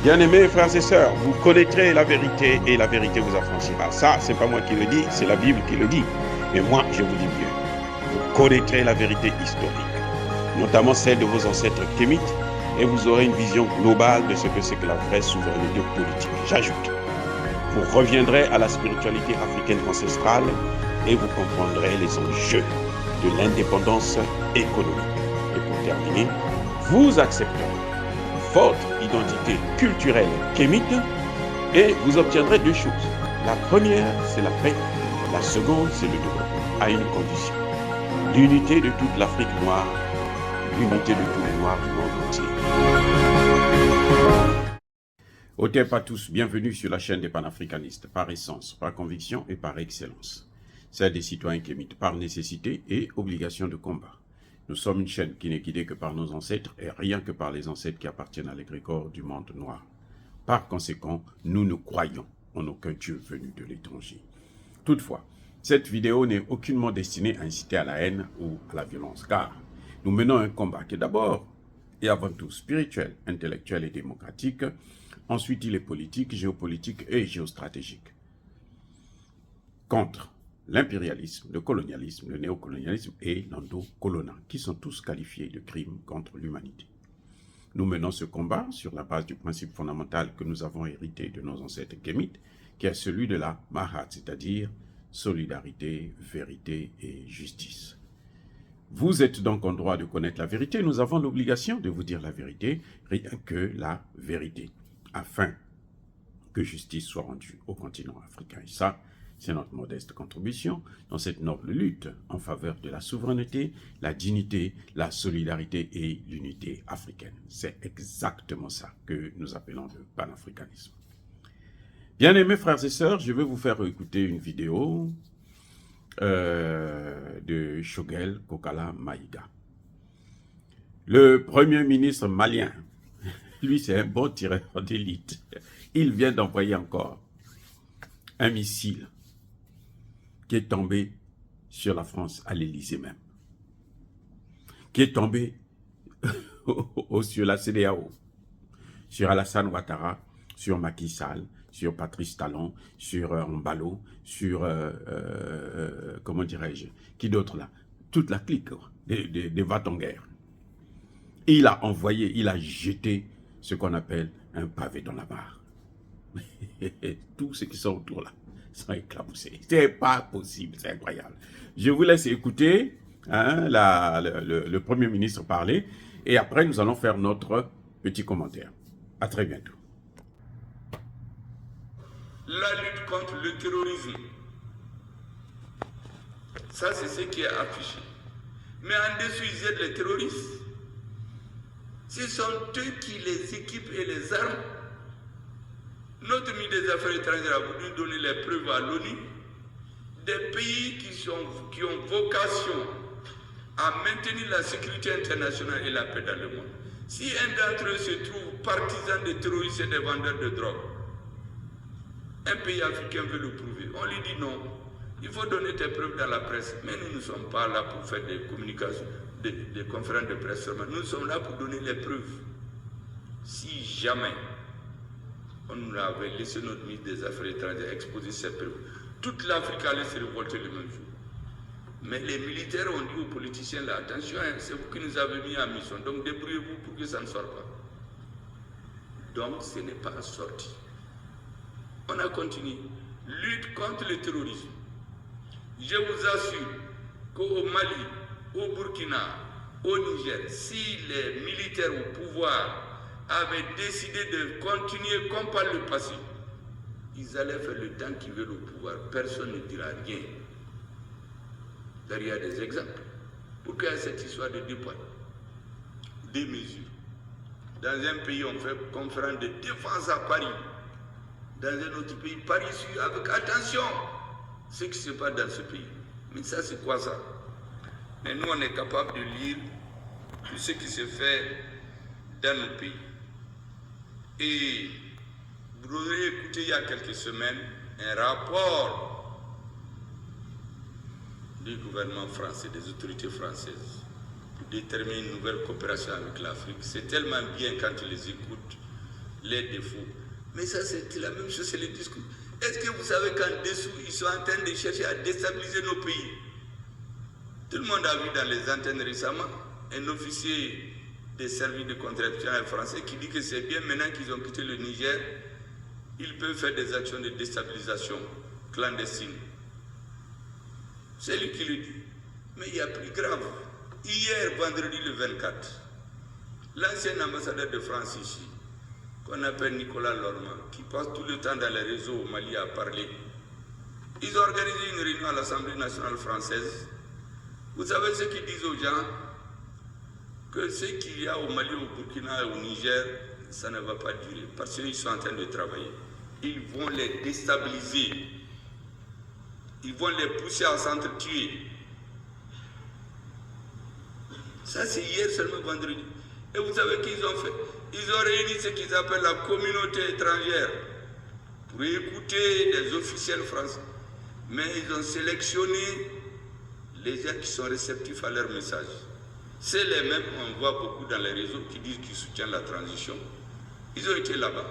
Bien-aimés frères et sœurs, vous connaîtrez la vérité et la vérité vous affranchira. Ça, c'est pas moi qui le dis, c'est la Bible qui le dit. Mais moi, je vous dis mieux. Vous connaîtrez la vérité historique, notamment celle de vos ancêtres kémites, et vous aurez une vision globale de ce que c'est que la vraie souveraineté politique. J'ajoute, vous reviendrez à la spiritualité africaine ancestrale et vous comprendrez les enjeux de l'indépendance économique. Et pour terminer, vous accepterez votre identité culturelle kémite et vous obtiendrez deux choses. La première, c'est la paix. La seconde, c'est le développement, à une condition. L'unité de toute l'Afrique noire, l'unité de tous les Noirs du monde entier. Hotep à tous, bienvenue sur la chaîne des panafricanistes, par essence, par conviction et par excellence. Celle des citoyens kémites, par nécessité et obligation de combat. Nous sommes une chaîne qui n'est guidée que par nos ancêtres et rien que par les ancêtres qui appartiennent à l'égrégore du monde noir. Par conséquent, nous ne croyons en aucun Dieu venu de l'étranger. Toutefois, cette vidéo n'est aucunement destinée à inciter à la haine ou à la violence, car nous menons un combat qui est d'abord et avant tout spirituel, intellectuel et démocratique. Ensuite, il est politique, géopolitique et géostratégique. Contre l'impérialisme, le colonialisme, le néocolonialisme et l'endocolonat, qui sont tous qualifiés de crimes contre l'humanité. Nous menons ce combat sur la base du principe fondamental que nous avons hérité de nos ancêtres kémites, qui est celui de la Mahat, c'est-à-dire solidarité, vérité et justice. Vous êtes donc en droit de connaître la vérité, nous avons l'obligation de vous dire la vérité, rien que la vérité, afin que justice soit rendue au continent africain. Et ça, c'est notre modeste contribution dans cette noble lutte en faveur de la souveraineté, la dignité, la solidarité et l'unité africaine. C'est exactement ça que nous appelons le panafricanisme. Bien-aimés frères et sœurs, je vais vous faire écouter une vidéo de Choguel Kokala Maïga. Le premier ministre malien, lui c'est un bon tireur d'élite, il vient d'envoyer encore un missile qui est tombé sur la France, à l'Élysée même, qui est tombé sur la CEDEAO, sur Alassane Ouattara, sur Macky Sall, sur Patrice Talon, sur Mbalo, sur, comment dirais-je, qui d'autre là? Toute la clique des va-t-en-guerre. Il a envoyé, il a jeté ce qu'on appelle un pavé dans la mare. Tous ceux qui sont autour là sont éclaboussés. C'est pas possible, c'est incroyable. Je vous laisse écouter le Premier ministre parler et après nous allons faire notre petit commentaire. À très bientôt. La lutte contre le terrorisme, ça c'est ce qui est affiché. Mais en dessous, ils aident les terroristes. Ce sont eux qui les équipent et les arment. Notre ministre des Affaires étrangères a voulu donner les preuves à l'ONU des pays qui ont vocation à maintenir la sécurité internationale et la paix dans le monde. Si un d'entre eux se trouve partisan des terroristes et des vendeurs de drogue, un pays africain veut le prouver. On lui dit non, il faut donner tes preuves dans la presse. Mais nous ne sommes pas là pour faire des communications, des conférences de presse seulement. Nous sommes là pour donner les preuves. Si jamais on avait laissé notre ministre des Affaires étrangères exposer ces preuves, toute l'Afrique allait se révolter le même jour. Mais les militaires ont dit aux politiciens là, attention, c'est vous qui nous avez mis en mission, donc débrouillez-vous pour que ça ne sorte pas. Donc ce n'est pas sorti. On a continué. Lutte contre le terrorisme. Je vous assure qu'au Mali, au Burkina, au Niger, si les militaires au pouvoir avaient décidé de continuer comme par le passé, ils allaient faire le temps qu'ils veulent au pouvoir. Personne ne dira rien. Là, il y a des exemples. Pourquoi cette histoire de deux points, deux mesures? Dans un pays, on fait conférence de défense à Paris. Dans un autre pays, Paris suit avec attention ce qui se passe dans ce pays. Mais ça, c'est quoi ça? Mais nous, on est capable de lire tout ce qui se fait dans nos pays. Et vous aurez écouté il y a quelques semaines un rapport du gouvernement français, des autorités françaises, déterminer une nouvelle coopération avec l'Afrique. C'est tellement bien quand tu les écoutes, les défauts. Mais ça, c'est la même chose, c'est le discours. Est-ce que vous savez qu'en dessous, ils sont en train de chercher à déstabiliser nos pays? Tout le monde a vu dans les antennes récemment un officier des services de contre-espionnage français qui dit que c'est bien maintenant qu'ils ont quitté le Niger, ils peuvent faire des actions de déstabilisation clandestine. C'est lui qui le dit. Mais il y a plus grave. Hier, vendredi le 24, l'ancien ambassadeur de France ici, qu'on appelle Nicolas Lormand, qui passe tout le temps dans les réseaux au Mali à parler, ils ont organisé une réunion à l'Assemblée nationale française. Vous savez ce qu'ils disent aux gens? Que ce qu'il y a au Mali, au Burkina et au Niger, ça ne va pas durer, parce qu'ils sont en train de travailler. Ils vont les déstabiliser. Ils vont les pousser à s'entretuer. Ça, c'est hier seulement vendredi. Et vous savez qu'ils ont fait? Ils ont réuni ce qu'ils appellent la communauté étrangère pour écouter des officiels français. Mais ils ont sélectionné les gens qui sont réceptifs à leur message. C'est les mêmes qu'on voit beaucoup dans les réseaux qui disent qu'ils soutiennent la transition. Ils ont été là-bas.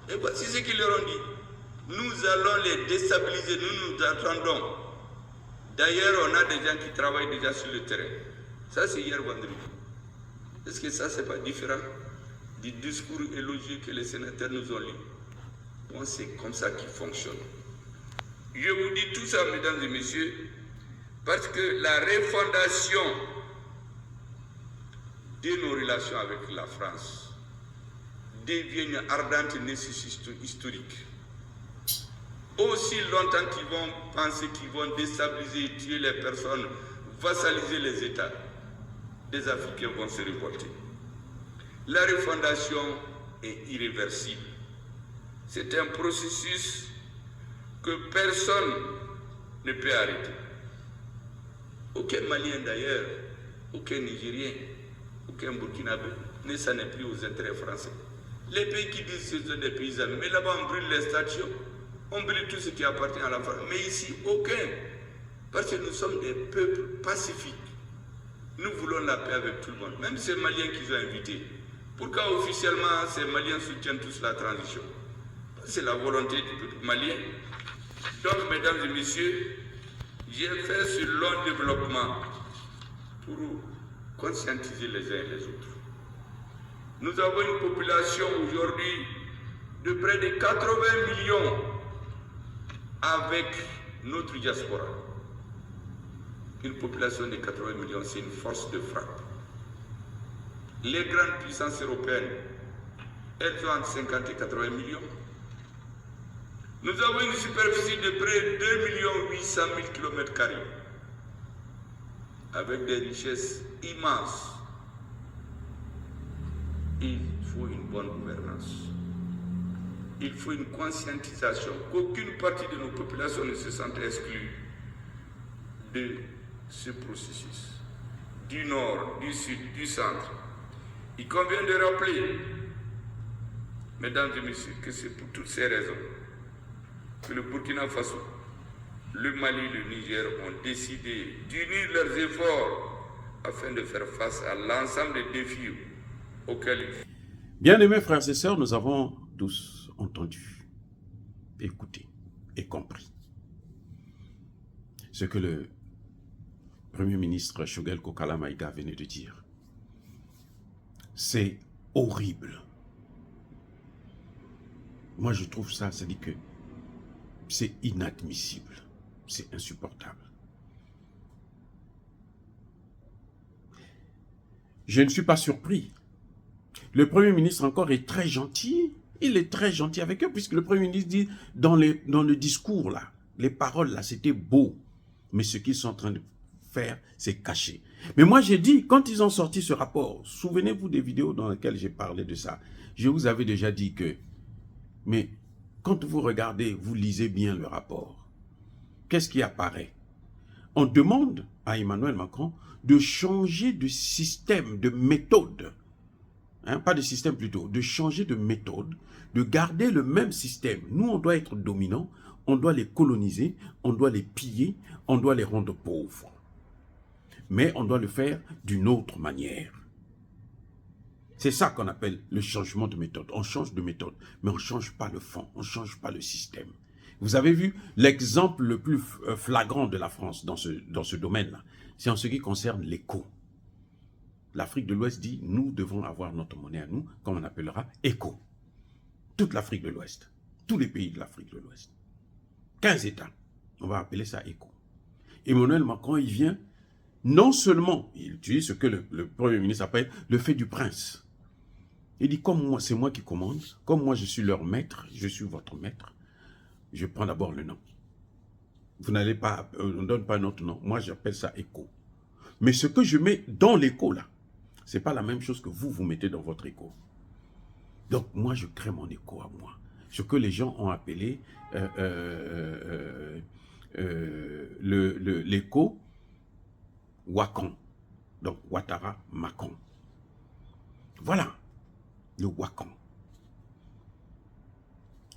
Et voici ce qu'ils leur ont dit. Nous allons les déstabiliser, nous attendons. D'ailleurs, on a des gens qui travaillent déjà sur le terrain. Ça, c'est hier vendredi. Est-ce que ça, c'est pas différent du discours élogieux que les sénateurs nous ont lu? Bon, c'est comme ça qu'ils fonctionnent. Je vous dis tout ça, mesdames et messieurs, parce que la refondation de nos relations avec la France devient une ardente nécessité historique. Aussi longtemps qu'ils vont penser qu'ils vont déstabiliser, tuer les personnes, vassaliser les États, les Africains vont se révolter. La refondation est irréversible. C'est un processus que personne ne peut arrêter. Aucun Malien d'ailleurs, aucun Nigérien, aucun Burkinabé ne s'en est pris aux intérêts français. Les pays qui disent que ce sont des pays amis, mais là-bas on brûle les statues, on brûle tout ce qui appartient à la France. Mais ici, aucun. Parce que nous sommes des peuples pacifiques. Nous voulons la paix avec tout le monde. Même ces Maliens qu'ils ont invités. Pourquoi officiellement ces Maliens soutiennent tous la transition? C'est la volonté du peuple malien. Donc, mesdames et messieurs, j'ai fait ce long développement pour conscientiser les uns et les autres. Nous avons une population aujourd'hui de près de 80 millions avec notre diaspora. Une population de 80 millions, c'est une force de frappe. Les grandes puissances européennes, elles ont entre 50 et 80 millions. Nous avons une superficie de près de 2 800 000 km², avec des richesses immenses. Il faut une bonne gouvernance. Il faut une conscientisation, qu'aucune partie de nos populations ne se sente exclue de ce processus. Du nord, du sud, du centre. Il convient de rappeler, mesdames et messieurs, que c'est pour toutes ces raisons que le Burkina Faso, le Mali et le Niger ont décidé d'unir leurs efforts afin de faire face à l'ensemble des défis auxquels ils font. Bien-aimés frères et sœurs, nous avons tous entendu, écouté et compris ce que le Premier ministre Choguel Kokala Maïga venait de dire. C'est horrible. Moi, je trouve ça, ça dit que c'est inadmissible, c'est insupportable. Je ne suis pas surpris. Le Premier ministre encore est très gentil. Il est très gentil avec eux, puisque le Premier ministre dit dans le discours, là, les paroles, là, c'était beau. Mais ce qu'ils sont en train de faire, c'est caché. Mais moi, j'ai dit, quand ils ont sorti ce rapport, souvenez-vous des vidéos dans lesquelles j'ai parlé de ça. Je vous avais déjà dit que, mais quand vous regardez, vous lisez bien le rapport, qu'est-ce qui apparaît? On demande à Emmanuel Macron de changer de système, de méthode. Hein, pas de système plutôt, de changer de méthode, de garder le même système. Nous, on doit être dominants, on doit les coloniser, on doit les piller, on doit les rendre pauvres. Mais on doit le faire d'une autre manière. C'est ça qu'on appelle le changement de méthode. On change de méthode, mais on ne change pas le fond, on ne change pas le système. Vous avez vu l'exemple le plus flagrant de la France dans ce domaine-là, c'est en ce qui concerne l'éco. L'Afrique de l'Ouest dit, nous devons avoir notre monnaie à nous, comme on appellera éco. Toute l'Afrique de l'Ouest, tous les pays de l'Afrique de l'Ouest. 15 États, on va appeler ça éco. Emmanuel Macron, il vient, non seulement, il utilise ce que le Premier ministre appelle le fait du prince. Il dit, comme moi, c'est moi qui commande, comme moi je suis leur maître, je suis votre maître, je prends d'abord le nom. Vous n'allez pas, on ne donne pas notre nom, moi j'appelle ça éco. Mais ce que je mets dans l'éco là, ce n'est pas la même chose que vous mettez dans votre éco. Donc moi je crée mon éco à moi. Ce que les gens ont appelé l'éco Wakan. Donc Ouattara Macron. Voilà. Le Wakan.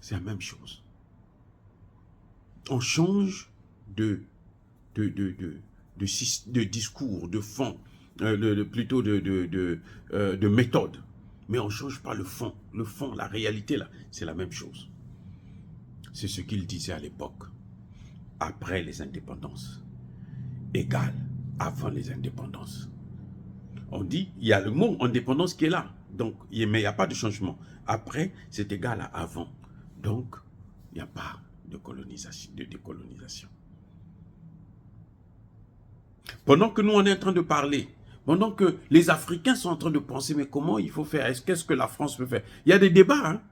C'est la même chose. On change de discours, de fond, plutôt de méthode. Mais on ne change pas le fond. Le fond, la réalité, là, c'est la même chose. C'est ce qu'il disait à l'époque. Après les indépendances. Égal avant les indépendances. On dit, il y a le mot indépendance qui est là. Donc, mais il n'y a pas de changement. Après, c'est égal à avant. Donc, il n'y a pas de colonisation, de décolonisation. Pendant que nous, on est en train de parler, pendant que les Africains sont en train de penser, mais comment il faut faire? Qu'est-ce que la France peut faire? Il y a des débats, hein?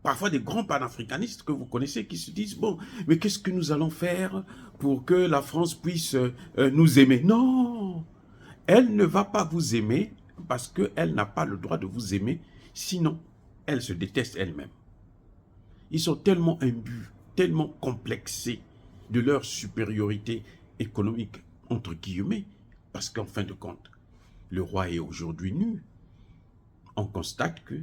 Parfois des grands panafricanistes que vous connaissez qui se disent, bon, mais qu'est-ce que nous allons faire pour que la France puisse nous aimer? Non, elle ne va pas vous aimer parce qu'elle n'a pas le droit de vous aimer, sinon elle se déteste elle-même. Ils sont tellement imbus, tellement complexés de leur supériorité économique, entre guillemets, parce qu'en fin de compte, le roi est aujourd'hui nu. On constate que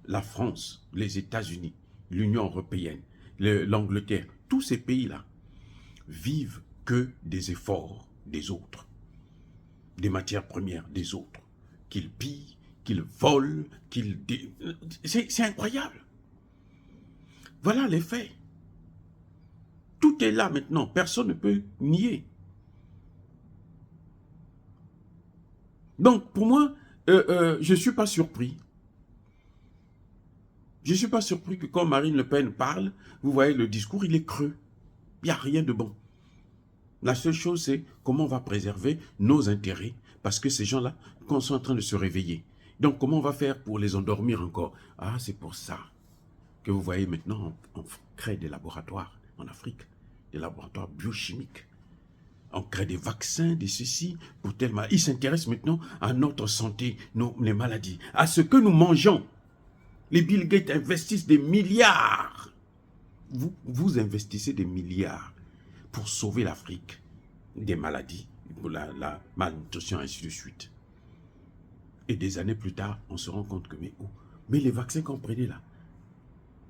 la France, les États-Unis, l'Union européenne, l'Angleterre, tous ces pays-là vivent que des efforts des autres, des matières premières des autres, qu'ils pillent, qu'ils volent, qu'ils... C'est incroyable. Voilà les faits. Tout est là maintenant, personne ne peut nier. Donc, pour moi, je ne suis pas surpris. Je ne suis pas surpris que quand Marine Le Pen parle, vous voyez, le discours, il est creux. Il n'y a rien de bon. La seule chose, c'est comment on va préserver nos intérêts, parce que ces gens-là, quand ils sont en train de se réveiller, donc comment on va faire pour les endormir encore? Ah, c'est pour ça que vous voyez maintenant, on crée des laboratoires en Afrique, des laboratoires biochimiques. On crée des vaccins, des ceci, pour tel mal. Ils s'intéressent maintenant à notre santé, les maladies, à ce que nous mangeons. Les Bill Gates investissent des milliards. Vous investissez des milliards pour sauver l'Afrique des maladies, pour la malnutrition, ainsi de suite. Et des années plus tard, on se rend compte que, mais les vaccins qu'on prenait là,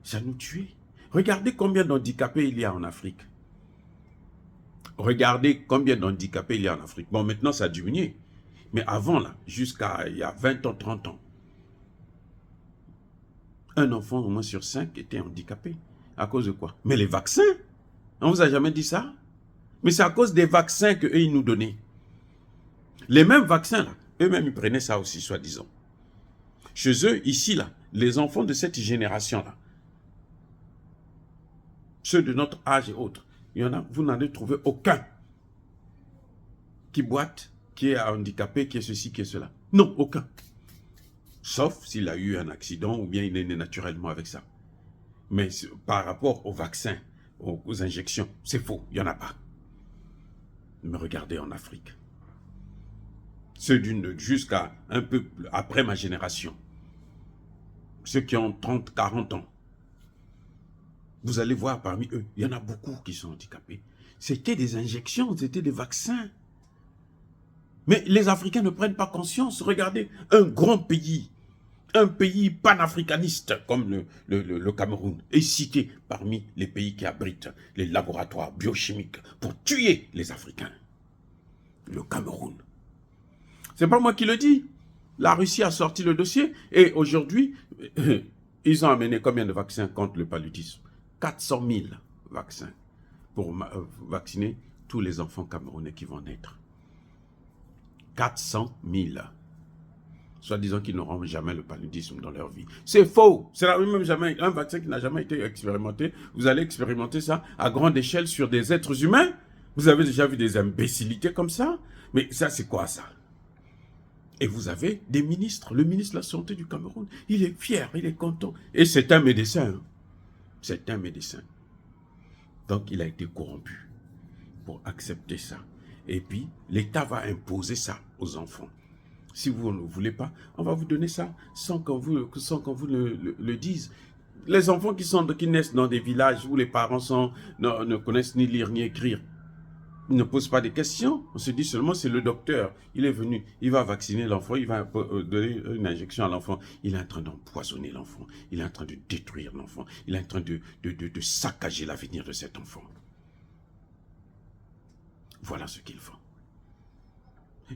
ça nous tuait. Regardez combien d'handicapés il y a en Afrique. Regardez combien d'handicapés il y a en Afrique. Bon, maintenant, ça a diminué. Mais avant, là, jusqu'à il y a 20 ans, 30 ans, un enfant au moins sur 5 était handicapé. À cause de quoi? Mais les vaccins, on ne vous a jamais dit ça? Mais c'est à cause des vaccins qu'eux, ils nous donnaient. Les mêmes vaccins, là, eux-mêmes, ils prenaient ça aussi, soi-disant. Chez eux, ici, là, les enfants de cette génération-là, ceux de notre âge et autres, il y en a, vous n'en avez trouvé aucun qui boite, qui est handicapé, qui est ceci, qui est cela. Non, aucun. Sauf s'il a eu un accident ou bien il est né naturellement avec ça. Mais par rapport aux vaccins, aux injections, c'est faux, il n'y en a pas. Mais regardez en Afrique. Ceux jusqu'à un peu après ma génération, ceux qui ont 30, 40 ans, vous allez voir parmi eux, il y en a beaucoup qui sont handicapés. C'était des injections, c'était des vaccins. Mais les Africains ne prennent pas conscience. Regardez, un grand pays, un pays panafricaniste comme le Cameroun est cité parmi les pays qui abritent les laboratoires biochimiques pour tuer les Africains. le Cameroun. C'est pas moi qui le dis. La Russie a sorti le dossier et aujourd'hui, ils ont amené combien de vaccins contre le paludisme? 400 000 vaccins pour vacciner tous les enfants camerounais qui vont naître. 400 000. Soit disant qu'ils n'auront jamais le paludisme dans leur vie. C'est faux. C'est même jamais un vaccin qui n'a jamais été expérimenté. Vous allez expérimenter ça à grande échelle sur des êtres humains. Vous avez déjà vu des imbécilités comme ça? Mais ça, c'est quoi ça? Et vous avez des ministres. Le ministre de la Santé du Cameroun, il est fier, il est content. Et c'est un médecin. Hein. C'est un médecin. Donc, il a été corrompu pour accepter ça. Et puis, l'État va imposer ça aux enfants. Si vous ne voulez pas, on va vous donner ça sans qu'on vous le dise. Les enfants qui naissent dans des villages où les parents ne connaissent ni lire ni écrire, ils ne posent pas de questions. On se dit seulement c'est le docteur. Il est venu, il va vacciner l'enfant, il va donner une injection à l'enfant. Il est en train d'empoisonner l'enfant. Il est en train de détruire l'enfant. Il est en train de saccager l'avenir de cet enfant. Voilà ce qu'ils font.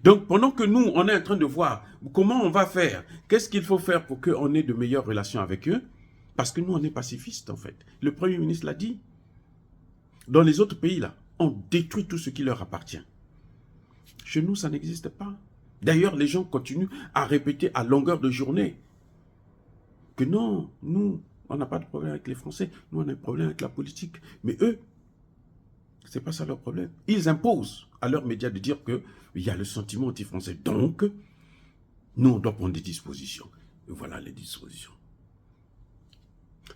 Donc, pendant que nous, on est en train de voir comment on va faire, qu'est-ce qu'il faut faire pour qu'on ait de meilleures relations avec eux, parce que nous, on est pacifistes, en fait. Le Premier ministre l'a dit. Dans les autres pays, là, on détruit tout ce qui leur appartient. Chez nous, ça n'existe pas. D'ailleurs, les gens continuent à répéter à longueur de journée que non, nous, on n'a pas de problème avec les Français, nous, on a un problème avec la politique. Mais eux, c'est pas ça leur problème. Ils imposent à leurs médias de dire qu'il y a le sentiment anti-français. Donc, nous, on doit prendre des dispositions. Et voilà les dispositions.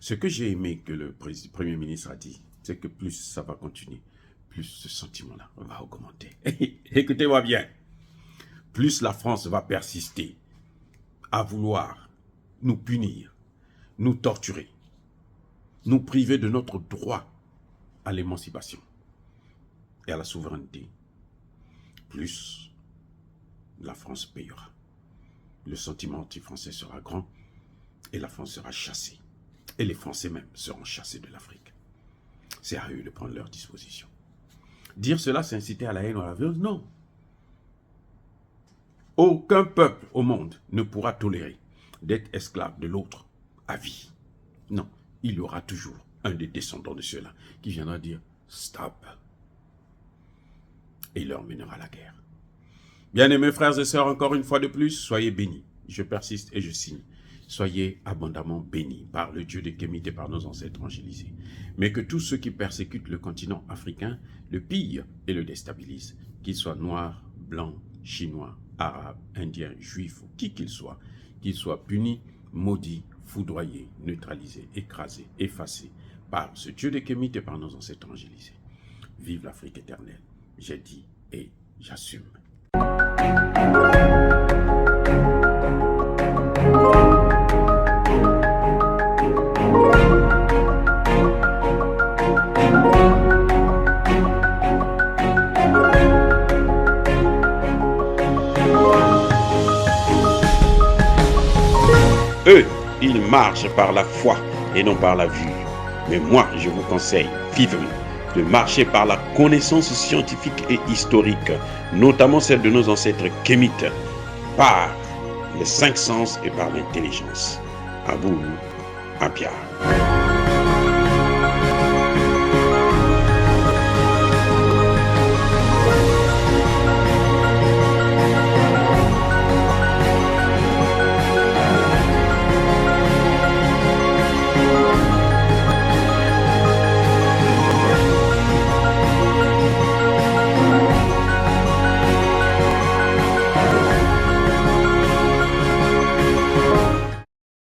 Ce que j'ai aimé que le Premier ministre a dit, c'est que plus ça va continuer, plus ce sentiment-là va augmenter. Écoutez-moi bien. Plus la France va persister à vouloir nous punir, nous torturer, nous priver de notre droit à l'émancipation et à la souveraineté, plus la France payera. Le sentiment anti-français sera grand et la France sera chassée. Et les Français même seront chassés de l'Afrique. C'est à eux de prendre leurs dispositions. Dire cela, c'est inciter à la haine ou à la violence? Non. Aucun peuple au monde ne pourra tolérer d'être esclave de l'autre à vie. Non, il y aura toujours un des descendants de ceux-là qui viendra dire « stop ». Et il leur mènera la guerre. Bien-aimés frères et sœurs, encore une fois de plus, soyez bénis. Je persiste et je signe. Soyez abondamment bénis par le Dieu des Kémites et par nos ancêtres angélisés. Mais que tous ceux qui persécutent le continent africain le pillent et le déstabilisent, qu'ils soient noirs, blancs, chinois, arabes, indiens, juifs ou qui qu'ils soient punis, maudits, foudroyés, neutralisés, écrasés, effacés par ce Dieu des Kémites et par nos ancêtres angélisés. Vive l'Afrique éternelle. J'ai dit et j'assume. Eux, ils marchent par la foi et non par la vue. Mais moi, je vous conseille vivement de marcher par la connaissance scientifique et historique, notamment celle de nos ancêtres kémites, par les 5 sens et par l'intelligence. À vous, à Pierre.